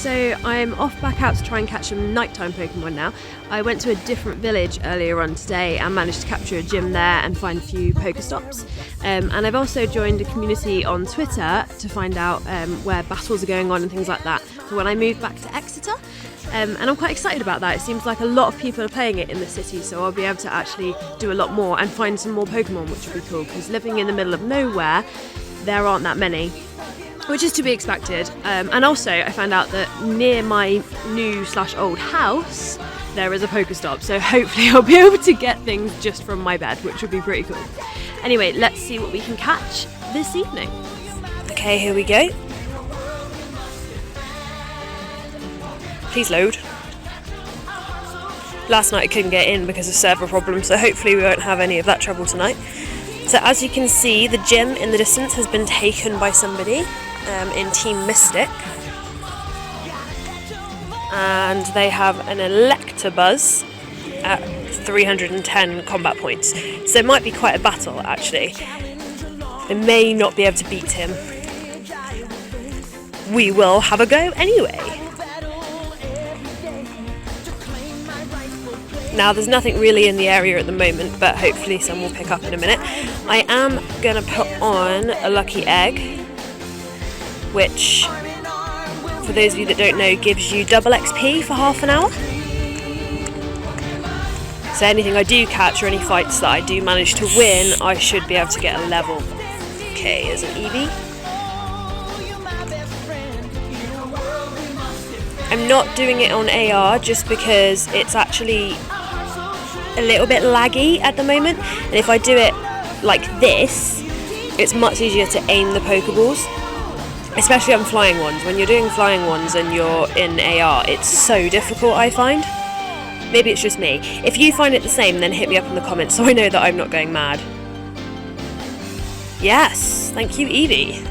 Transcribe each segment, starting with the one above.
so I'm off back out to try and catch some nighttime Pokemon now. I went to a different village earlier on today and managed to capture a gym there and find a few Pokestops. And I've also joined a community on Twitter to find out where battles are going on and things like that for when I move back to Exeter. And I'm quite excited about that. It seems like a lot of people are playing it in the city, so I'll be able to actually do a lot more and find some more Pokemon, which will be cool, because living in the middle of nowhere, there aren't that many, which is to be expected. And also I found out that near my new/old house there is a Pokestop, so hopefully I'll be able to get things just from my bed, which would be pretty cool. Anyway, let's see what we can catch this evening. Okay, here we go. Please load. Last night I couldn't get in because of server problems, so hopefully we won't have any of that trouble tonight. So as you can see, the gym in the distance has been taken by somebody in Team Mystic. And they have an Electabuzz at 310 combat points. So it might be quite a battle, actually. They may not be able to beat him. We will have a go anyway. Now, there's nothing really in the area at the moment, but hopefully some will pick up in a minute. I am going to put on a lucky egg, which, for those of you that don't know, gives you double XP for half an hour. So anything I do catch or any fights that I do manage to win, I should be able to get a level. Okay, here's an Eevee. I'm not doing it on AR just because it's actually a little bit laggy at the moment, and if I do it like this, it's much easier to aim the Pokeballs, especially on flying ones. When you're doing flying ones and you're in AR, it's so difficult, I find. Maybe it's just me. If you find it the same, then hit me up in the comments so I know that I'm not going mad. Yes, thank you, Eevee.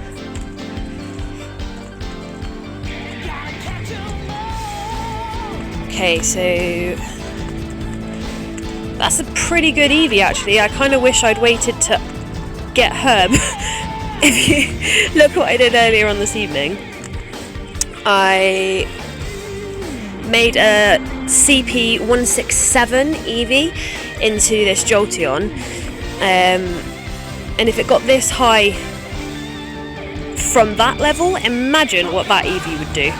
Okay, so that's a pretty good Eevee, actually. I kind of wish I'd waited to get Herb. If you look what I did earlier on this evening, I made a CP167 Eevee into this Jolteon, and if it got this high from that level, imagine what that Eevee would do.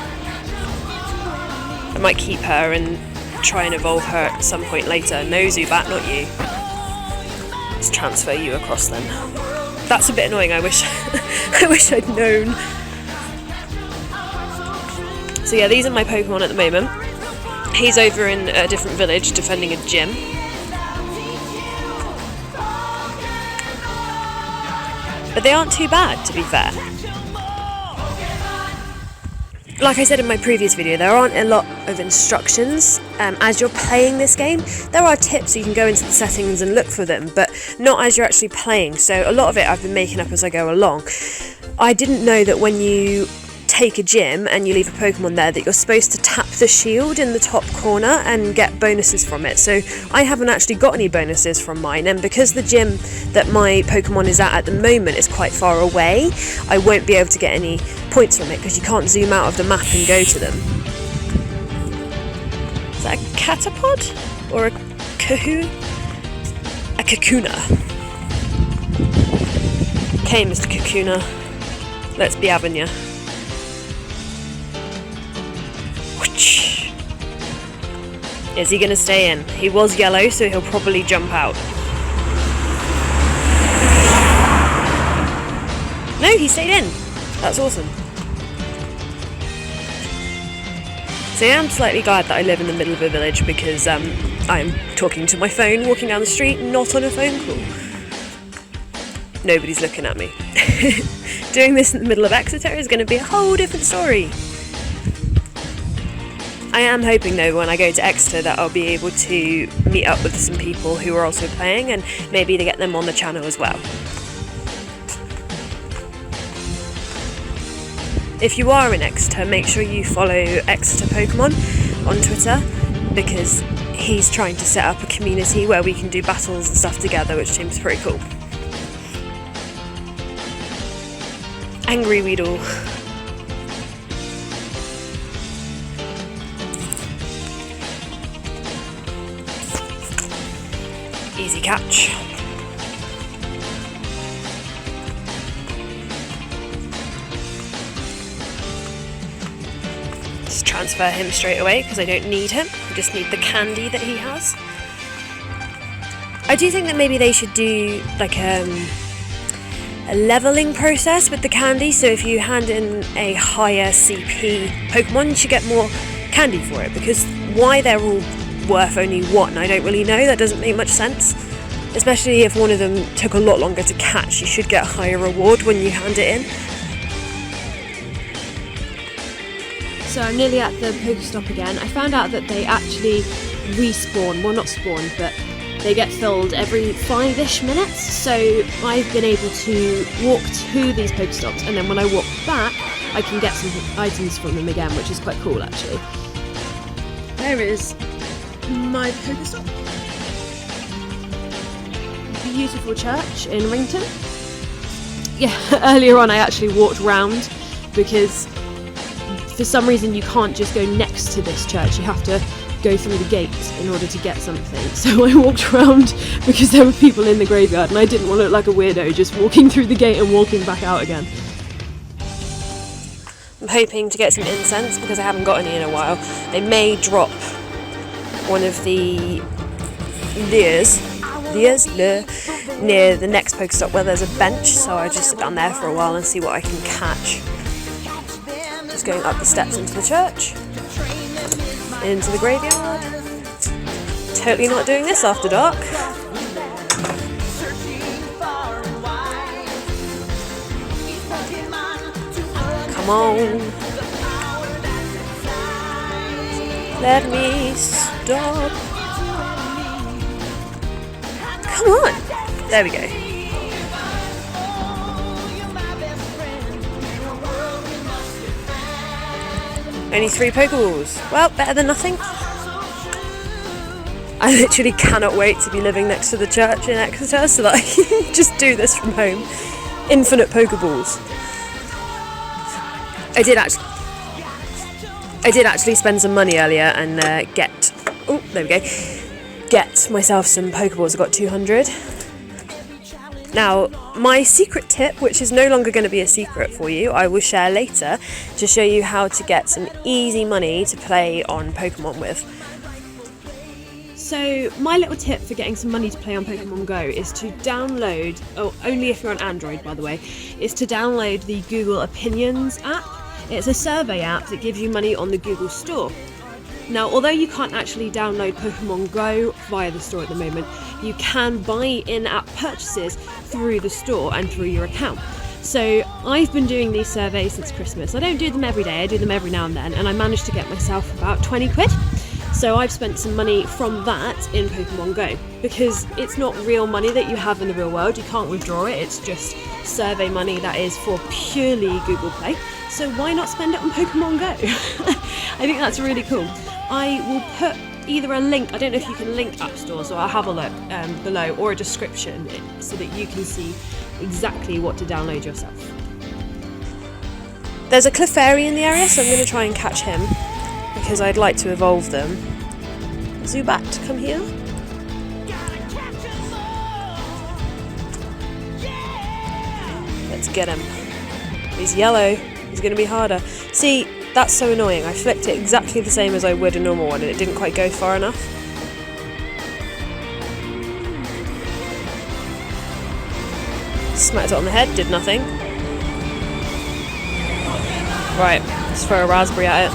I might keep her and try and evolve her at some point later. No, Zubat, not you. Let's transfer you across then. That's a bit annoying, I wish I wish I'd known. So yeah, these are my Pokemon at the moment. He's over in a different village defending a gym. But they aren't too bad, to be fair. Like I said in my previous video, there aren't a lot of instructions as you're playing this game. There are tips, so you can go into the settings and look for them, but not as you're actually playing. So a lot of it I've been making up as I go along. I didn't know that when you take a gym and you leave a Pokemon there that you're supposed to tap the shield in the top corner and get bonuses from it. So I haven't actually got any bonuses from mine, and because the gym that my Pokemon is at the moment is quite far away, I won't be able to get any points from it because you can't zoom out of the map and go to them. Is that a Catapod? Or a Kahoo? A Kakuna. Okay, Mr. Kakuna, let's be having ya. Is he going to stay in? He was yellow, so he'll probably jump out. No, he stayed in. That's awesome. So yeah, I'm slightly glad that I live in the middle of a village because I'm talking to my phone, walking down the street, not on a phone call. Nobody's looking at me. Doing this in the middle of Exeter is going to be a whole different story. I am hoping though when I go to Exeter that I'll be able to meet up with some people who are also playing and maybe to get them on the channel as well. If you are in Exeter, make sure you follow Exeter Pokemon on Twitter because he's trying to set up a community where we can do battles and stuff together, which seems pretty cool. Angry Wheedle. catch. Just transfer him straight away because I don't need him. I just need the candy that he has. I do think that maybe they should do like a leveling process with the candy. So if you hand in a higher CP Pokemon, you should get more candy for it, because why they're all worth only one, I don't really know. That doesn't make much sense. Especially if one of them took a lot longer to catch, you should get a higher reward when you hand it in. So I'm nearly at the Pokestop again. I found out that they actually respawn, well not spawn, but they get filled every 5-ish minutes. So I've been able to walk to these Pokestops, and then when I walk back, I can get some items from them again, which is quite cool actually. There is my Pokestop. Beautiful church in Rington. Yeah, earlier on I actually walked round because for some reason you can't just go next to this church, you have to go through the gate in order to get something. So I walked around because there were people in the graveyard and I didn't want to look like a weirdo just walking through the gate and walking back out again. I'm hoping to get some incense because I haven't got any in a while. They may drop one of the lures near the next Pokestop where there's a bench, so I just sit down there for a while and see what I can catch. Just going up the steps into the church, into the graveyard. Totally not doing this after dark. Come on. Let me stop. Come on. There we go. Only 3 Pokeballs. Well, better than nothing. I literally cannot wait to be living next to the church in Exeter so that I can just do this from home. Infinite Pokeballs. I did actually spend some money earlier and get myself some Pokeballs. I got 200. Now, my secret tip, which is no longer going to be a secret for you, I will share later to show you how to get some easy money to play on Pokemon with. So, my little tip for getting some money to play on Pokemon Go is to download, only if you're on Android by the way, is to download the Google Opinions app. It's a survey app that gives you money on the Google Store. Now, although you can't actually download Pokemon Go via the store at the moment, you can buy in-app purchases through the store and through your account. So I've been doing these surveys since Christmas. I don't do them every day, I do them every now and then, and I managed to get myself about 20 quid. So I've spent some money from that in Pokemon Go, because it's not real money that you have in the real world, you can't withdraw it, it's just survey money that is for purely Google Play. So why not spend it on Pokemon Go? I think that's really cool. I will put either a link, I don't know if you can link app stores, so I'll have a look below, or a description so that you can see exactly what to download yourself. There's a Clefairy in the area, so I'm going to try and catch him because I'd like to evolve them. Zubat, come here. Let's get him. He's yellow. He's going to be harder. See, that's so annoying. I flicked it exactly the same as I would a normal one and it didn't quite go far enough. Smacked it on the head, did nothing. Right, let's throw a raspberry at it.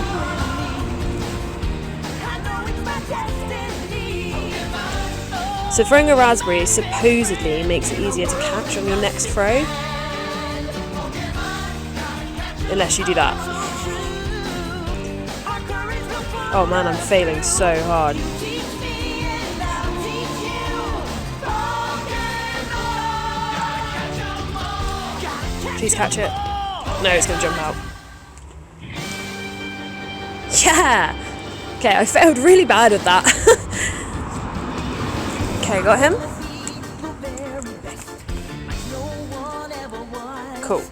So throwing a raspberry supposedly makes it easier to catch on your next throw. Unless you do that. Oh man, I'm failing so hard. Please catch it. No, it's going to jump out. Yeah! Okay, I failed really bad at that. Okay, got him. Cool.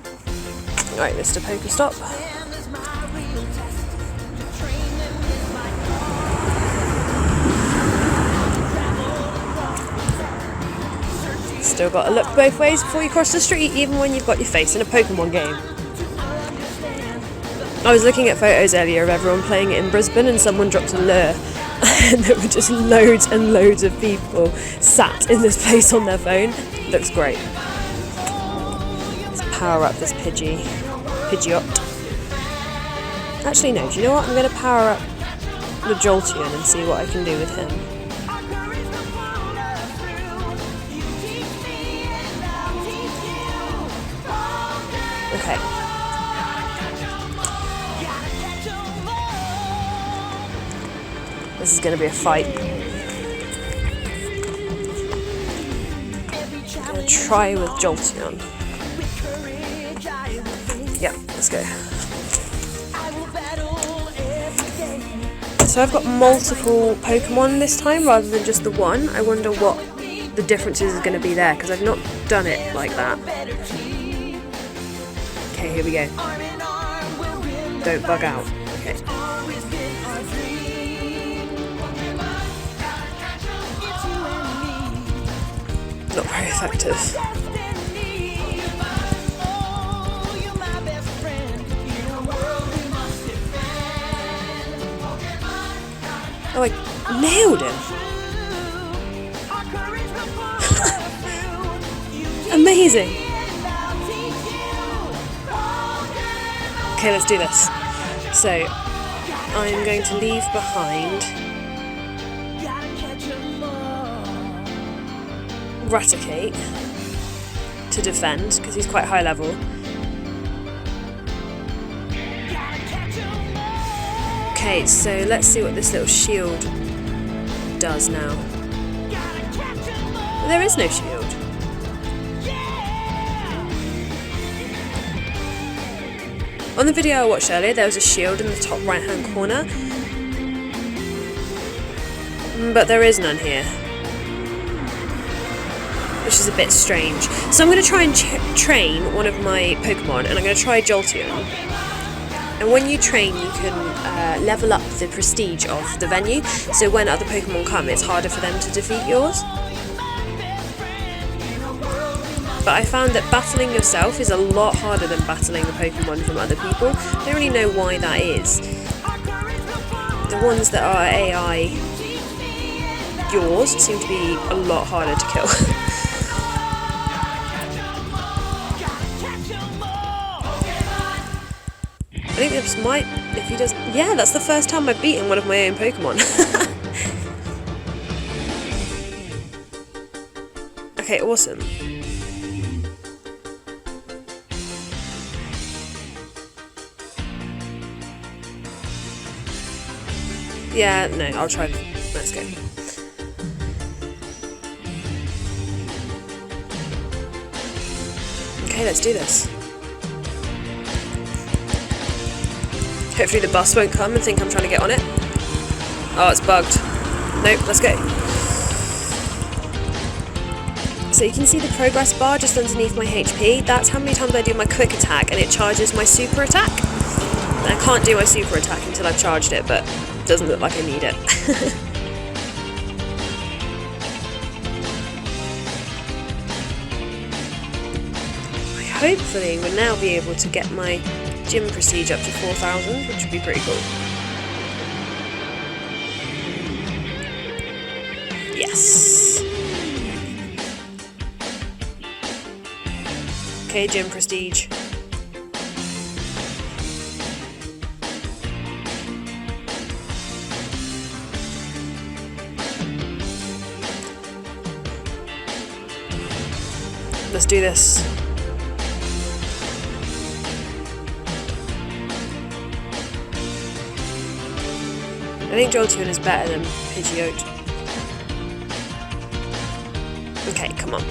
Right, Mr. Pokestop. Still got to look both ways before you cross the street, even when you've got your face in a Pokemon game. I was looking at photos earlier of everyone playing it in Brisbane, and someone dropped a lure, and there were just loads and loads of people sat in this place on their phone. Looks great. Let's power up this Pidgeot. Actually, no, do you know what? I'm going to power up the Jolteon and see what I can do with him. Okay. This is going to be a fight. I'm going to try with Jolteon. Yeah, let's go. So I've got multiple Pokemon this time rather than just the one. I wonder what the differences is going to be there, because I've not done it like that. Okay, here we go. Don't bug out. Okay. Not very effective. Oh, I nailed him! Amazing! Okay, let's do this. So, I'm going to leave behind Raticate to defend, because he's quite high level. Okay, so let's see what this little shield does now. There is no shield. On the video I watched earlier, there was a shield in the top right hand corner, but there is none here, which is a bit strange. So I'm going to try and train one of my Pokemon, and I'm going to try Jolteon. And when you train, you can level up the prestige of the venue, so when other Pokemon come, it's harder for them to defeat yours. But I found that battling yourself is a lot harder than battling a Pokemon from other people. I don't really know why that is. The ones that are AI yours seem to be a lot harder to kill. I think this might, if he does, yeah, that's the first time I've beaten one of my own Pokemon. Okay, awesome. Yeah, no, I'll try. Let's go. Okay, let's do this. Hopefully the bus won't come and think I'm trying to get on it. Oh, it's bugged. Nope, let's go. So you can see the progress bar just underneath my HP. That's how many times I do my quick attack, and it charges my super attack. And I can't do my super attack until I've charged it, but it doesn't look like I need it. Hopefully we'll now be able to get my gym prestige up to 4,000, which would be pretty cool. Yes! Okay, gym prestige. Let's do this. I think Jolteon is better than Pidgeot. Okay, come on.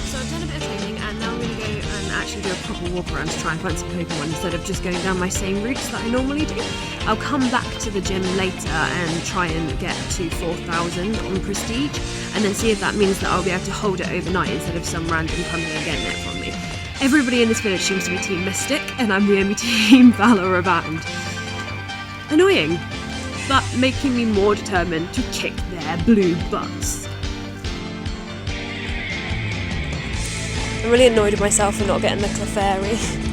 So I've done a bit of training, and now I'm going to go and actually do a proper walk around to try and find some Pokemon instead of just going down my same routes that I normally do. I'll come back to the gym later and try and get to 4,000 on Prestige, and then see if that means that I'll be able to hold it overnight instead of some random coming and getting it from me. Everybody in this village seems to be Team Mystic, and I'm the only Team Valor around. Annoying. but making me more determined to kick their blue butts. I'm really annoyed with myself for not getting the Clefairy.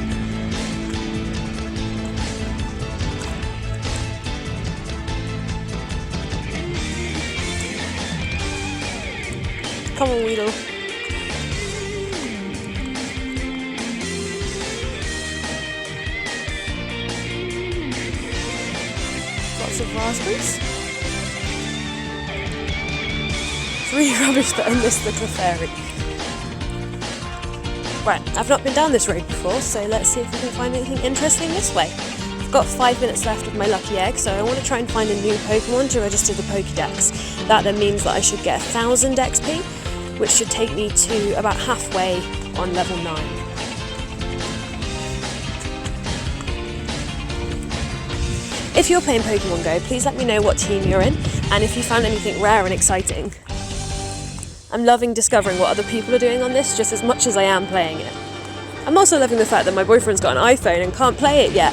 Come on, Wheedle. Lots of raspberries. It's really rubbish that I missed the Clefairy. Right, I've not been down this road before, so let's see if we can find anything interesting this way. I've got 5 minutes left of my lucky egg, so I want to try and find a new Pokemon to register the Pokédex. That then means that I should get 1000 XP, which should take me to about halfway on level 9. If you're playing Pokemon Go, please let me know what team you're in, and if you found anything rare and exciting. I'm loving discovering what other people are doing on this just as much as I am playing it. I'm also loving the fact that my boyfriend's got an iPhone and can't play it yet.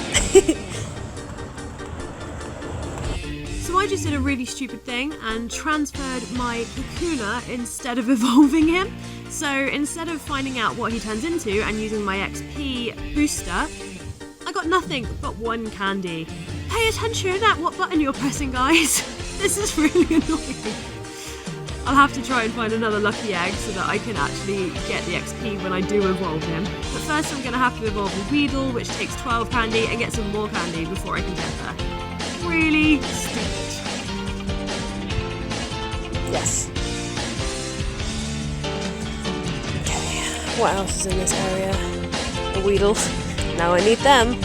So I just did a really stupid thing and transferred my Kakuna instead of evolving him. So instead of finding out what he turns into and using my XP booster, I got nothing but 1 candy. Pay attention at what button you're pressing, guys. This is really annoying. I'll have to try and find another lucky egg so that I can actually get the XP when I do evolve him. But first I'm going to have to evolve a Wheedle, which takes 12 candy, and get some more candy before I can get there. Really stupid. Yes. Okay, what else is in this area? The Wheedles. Now I need them.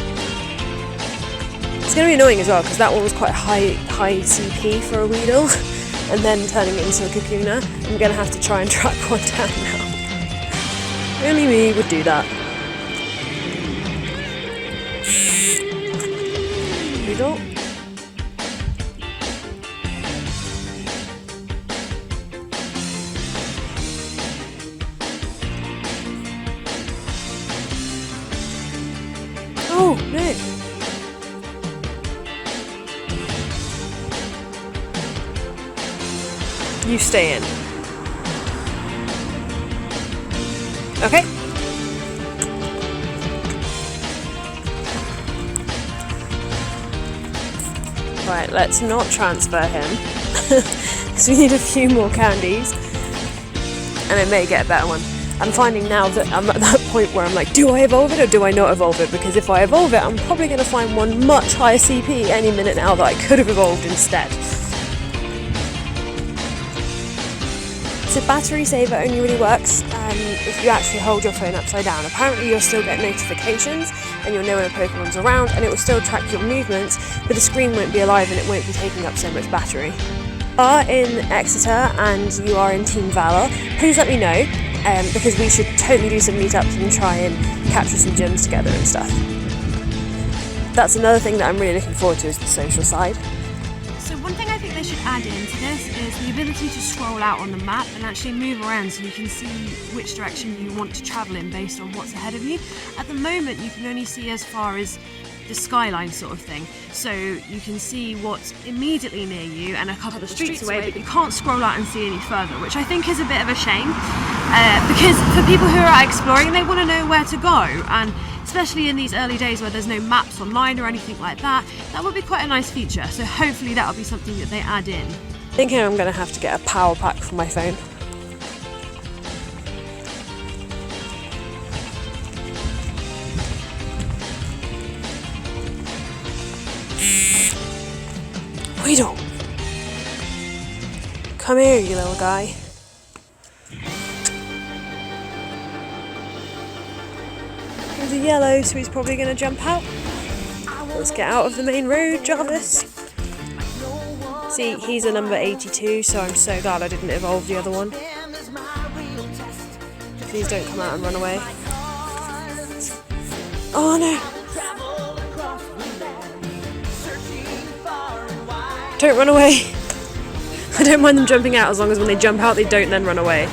It's going to be annoying as well because that one was quite high CP for a Wheedle. And then turning it into a Kakuna. I'm going to have to try and track one down now. Only me would do that. Wheedle. Oh, no. You stay in. Okay. Right, let's not transfer him. So we need a few more candies. And I may get a better one. I'm finding now that I'm at that point where I'm like, do I evolve it or do I not evolve it? Because if I evolve it, I'm probably going to find one much higher CP any minute now that I could have evolved instead. So battery saver only really works if you actually hold your phone upside down. Apparently you'll still get notifications and you'll know when a Pokemon's around and it will still track your movements, but the screen won't be alive and it won't be taking up so much battery. If you are in Exeter and you are in Team Valor, please let me know because we should totally do some meetups and try and capture some gyms together and stuff. That's another thing that I'm really looking forward to is the social side. So one thing I think they should add into this is the ability to scroll out on the map and actually move around so you can see which direction you want to travel in based on what's ahead of you. At the moment you can only see as far as the skyline sort of thing, so you can see what's immediately near you and a couple of streets away, but you can't scroll out and see any further, which I think is a bit of a shame because for people who are out exploring, they want to know where to go, and especially in these early days where there's no maps online or anything like that, that would be quite a nice feature. So hopefully that'll be something that they add in. I think I'm going to have to get a power pack for my phone. Wheedle! Come here, you little guy. There's a yellow, so he's probably going to jump out. Let's get out of the main road, Jarvis. See, he's a number 82, so I'm so glad I didn't evolve the other one. Please don't come out and run away. Oh no! Don't run away! I don't mind them jumping out as long as when they jump out they don't then run away.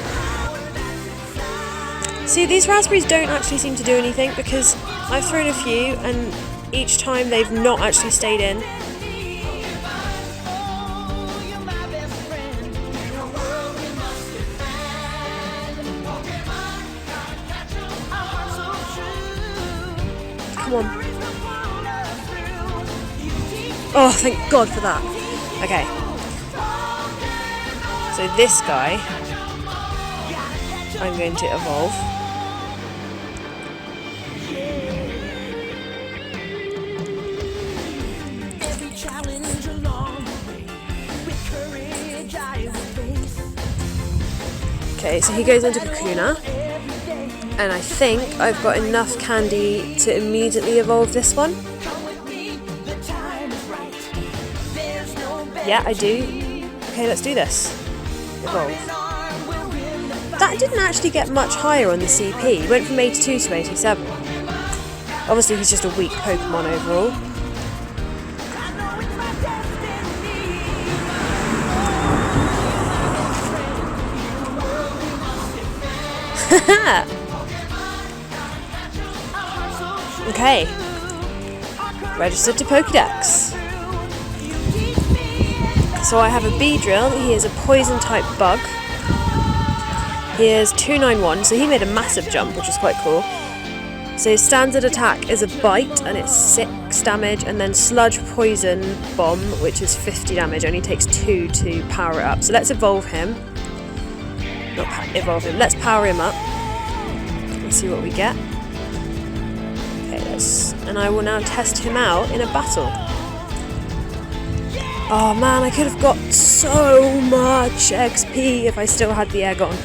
See, these raspberries don't actually seem to do anything because I've thrown a few and each time they've not actually stayed in. Come on. Oh, thank God for that. Okay. So this guy, I'm going to evolve. Okay, so he goes into Kakuna, and I think I've got enough candy to immediately evolve this one. Yeah, I do. Okay, let's do this. Evolve. That didn't actually get much higher on the CP. He went from 82 to 87. Obviously, he's just a weak Pokemon overall. Okay. Registered to Pokedex. So I have a Beedrill. He is a poison type bug. He is 291, so he made a massive jump, which is quite cool. So his standard attack is a bite, and it's 6 damage, and then sludge poison bomb, which is 50 damage. Only takes 2 to power it up. So let's evolve him. Not evolve him. Let's power him up. Let's see what we get. Okay, and I will now test him out in a battle. Oh man, I could have got so much XP if I still had the egg on.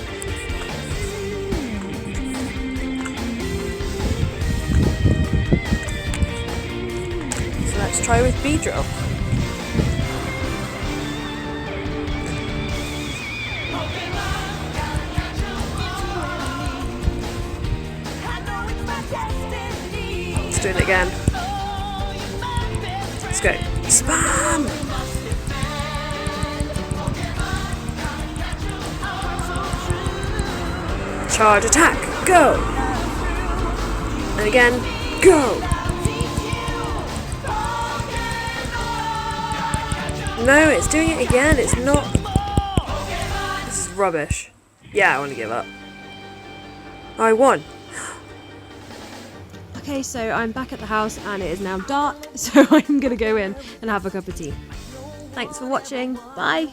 So let's try with Beedrill. Let's do it again. Let's go. Spam! Charge attack, go! And again, go! No, it's doing it again, it's not... This is rubbish. Yeah, I want to give up. I won. Okay, so I'm back at the house and it is now dark, so I'm gonna go in and have a cup of tea. Thanks for watching, bye!